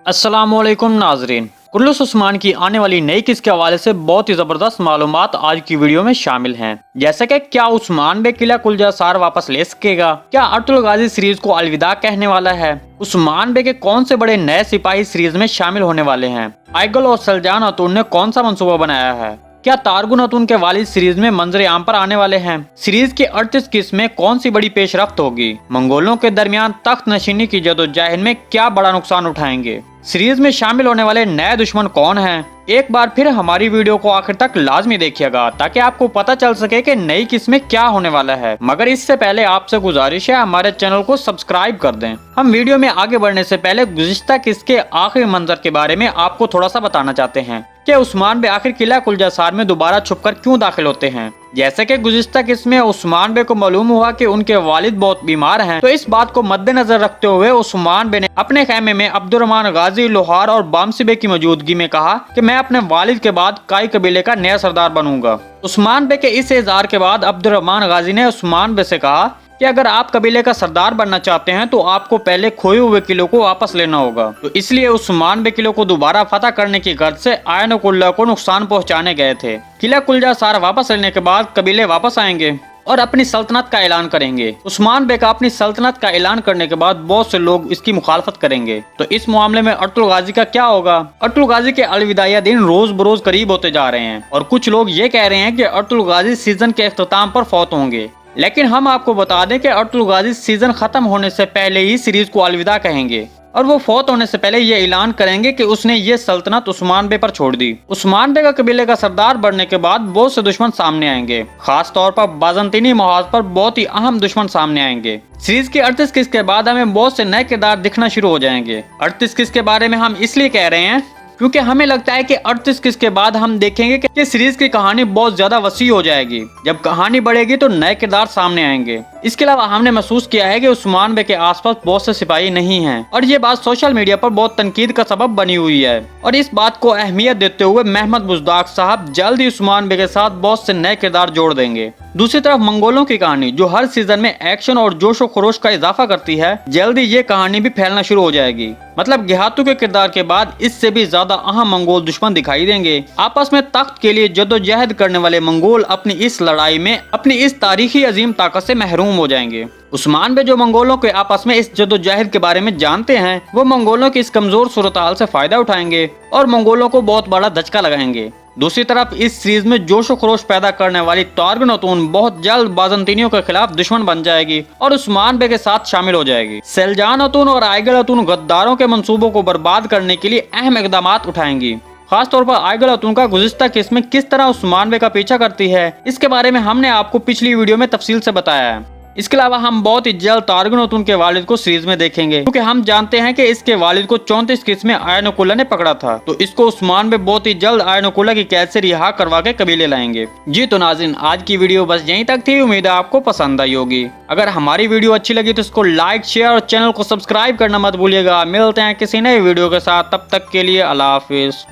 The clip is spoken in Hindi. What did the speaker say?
अस्सलामुअलैकुम नाजरीन, kurulus उस्मान की आने वाली नई किस्त के हवाले से बहुत ही जबरदस्त मालूमात आज की वीडियो में शामिल हैं। जैसे कि क्या उस्मान बे किला कुलजासार वापस ले सकेगा, क्या अर्तुल गाजी सीरीज को अलविदा कहने वाला है, उस्मान बे के कौन से बड़े नए सिपाही सीरीज में शामिल होने वाले हैं, आइगल और सलजान अतुन ने कौन सा मंसूबा बनाया है, क्या तारगुन अतुन के वालिद सीरीज में मंजर आम पर आने वाले हैं, सीरीज की 38 किस्त में कौन सी बड़ी पेशरफ्त होगी, मंगोलों के दरमियान तख्त नशीनी की जदोजहद में क्या बड़ा नुकसान उठाएंगे, सीरीज में शामिल होने वाले नए दुश्मन कौन हैं। एक बार फिर हमारी वीडियो को आखिर तक लाजमी देखिएगा ताकि आपको पता चल सके कि नई किस्त में क्या होने वाला है। मगर इससे पहले आपसे गुजारिश है हमारे चैनल को सब्सक्राइब कर दें। हम वीडियो में आगे बढ़ने से पहले गुज़िश्ता किस्त के आखिरी मंजर के बारे में आपको थोड़ा सा बताना चाहते हैं कि उस्मान बे आखिर किला कुलजासार में दोबारा छुपकर क्यों दाखिल होते हैं। जैसे कि गुज़िश्ता किस्त में उस्मान बे को मालूम हुआ कि उनके वालिद बहुत बीमार हैं, तो इस बात को मद्देनजर रखते हुए उस्मान बे ने अपने खेमे में अब्दुर्रहमान गाजी, लोहार और बामसी बे की मौजूदगी में कहा कि मैं अपने वालिद के बाद काई कबीले का नया सरदार बनूंगा। उस्मान बे के इस इज़हार के बाद अब्दुर्रहमान गाजी ने उस्मान बे से कहा कि अगर आप कबीले का सरदार बनना चाहते हैं तो आपको पहले खोए हुए किलों को वापस लेना होगा। तो इसलिए उस्मान बे किलों को दोबारा फतह करने की गर्ज से आयनकुल्ला को नुकसान पहुंचाने गए थे। किला कुलजासार वापस लेने के बाद कबीले वापस आएंगे और अपनी सल्तनत का ऐलान करेंगे। उस्मान बे का अपनी सल्तनत का ऐलान करने के बाद बहुत से लोग इसकी मुखालफत करेंगे। तो इस मामले में अर्तुल गाजी का क्या होगा। अर्तुल गाजी के अलविदाया दिन रोज बरोज करीब होते जा रहे हैं और कुछ लोग ये कह रहे हैं कि अर्तुल गाजी सीजन के इख्तिताम पर फौत होंगे, लेकिन हम आपको बता दें कि अर्तुल गाजी सीजन खत्म होने से पहले ही सीरीज को अलविदा कहेंगे और वो फौत होने से पहले ये ऐलान करेंगे कि उसने ये सल्तनत उस्मान बे पर छोड़ दी। उस्मान बे का कबीले का सरदार बनने के बाद बहुत से दुश्मन सामने आएंगे, खास तौर पर बाज़ंतीनी महाज पर बहुत ही अहम दुश्मन सामने आएंगे। सीरीज की 38 किस्त के बाद हमें बहुत से नए किरदार दिखना शुरू हो जाएंगे। 38 किस्त के बारे में हम इसलिए कह रहे हैं क्योंकि हमें लगता है कि 38 किस्त के बाद हम देखेंगे कि सीरीज की कहानी बहुत ज्यादा वसी हो जाएगी। जब कहानी बढ़ेगी तो नए किरदार सामने आएंगे। इसके अलावा हमने महसूस किया है कि उस्मान बे के आसपास बहुत से सिपाही नहीं हैं और ये बात सोशल मीडिया पर बहुत तनकीद का सबब बनी हुई है। और इस बात को अहमियत देते हुए महमद बुज़दाक साहब जल्द ही उस्मान बे के साथ बहुत से नए किरदार जोड़ देंगे। दूसरी तरफ मंगोलों की कहानी जो हर सीजन में एक्शन और जोश व खरोश का इजाफा करती है, जल्द ही ये कहानी भी फैलना शुरू हो जाएगी। मतलब गेहातू के किरदार के बाद इससे भी ज्यादा अहम मंगोल दुश्मन दिखाई देंगे। आपस में तख्त के लिए जद्दोजहद करने वाले मंगोल अपनी इस लड़ाई में अपनी इस तारीखी अजीम ताकत से महरूम हो जाएंगे। उस्मान बे जो मंगोलों के आपस में इस जद्दोजहद के बारे में जानते हैं, वो मंगोलों की इस कमजोर सूरत हाल से फायदा उठाएंगे और मंगोलों को बहुत बड़ा धचका लगाएंगे। दूसरी तरफ इस सीरीज में जोश व खरोश पैदा करने वाली तारगुन अतुन बहुत जल्द बाज़ंतीनियों के खिलाफ दुश्मन बन जाएगी और उस्मान बे के साथ शामिल हो जाएगी। सलजान अतुन और आइगल अतुन गद्दारों के मंसूबों को बर्बाद करने के लिए अहम इकदाम उठाएंगी। खास तौर पर आइगल अतुन का गुज़िश्ता किस्त में किस तरह उस्मान बे का पीछा करती है, इसके बारे में हमने आपको पिछली वीडियो में तफसील से बताया है। इसके अलावा हम बहुत ही जल्द तारगुन अतुन के वालिद को सीरीज में देखेंगे क्योंकि हम जानते हैं कि इसके वालिद को 34 किस्त में आयनकुल्ला ने पकड़ा था, तो इसको उस्मान बे बहुत ही जल्द आयनकुल्ला की कैद से रिहा करवा के कबीले लाएंगे। जी तो नाज़रीन, आज की वीडियो बस यहीं तक थी। उम्मीद है आपको पसंद आई होगी। अगर हमारी वीडियो अच्छी लगी तो इसको लाइक, शेयर और चैनल को सब्सक्राइब करना मत भूलिएगा। मिलते हैं किसी नई वीडियो के साथ, तब तक के लिए अल्लाह हाफिज।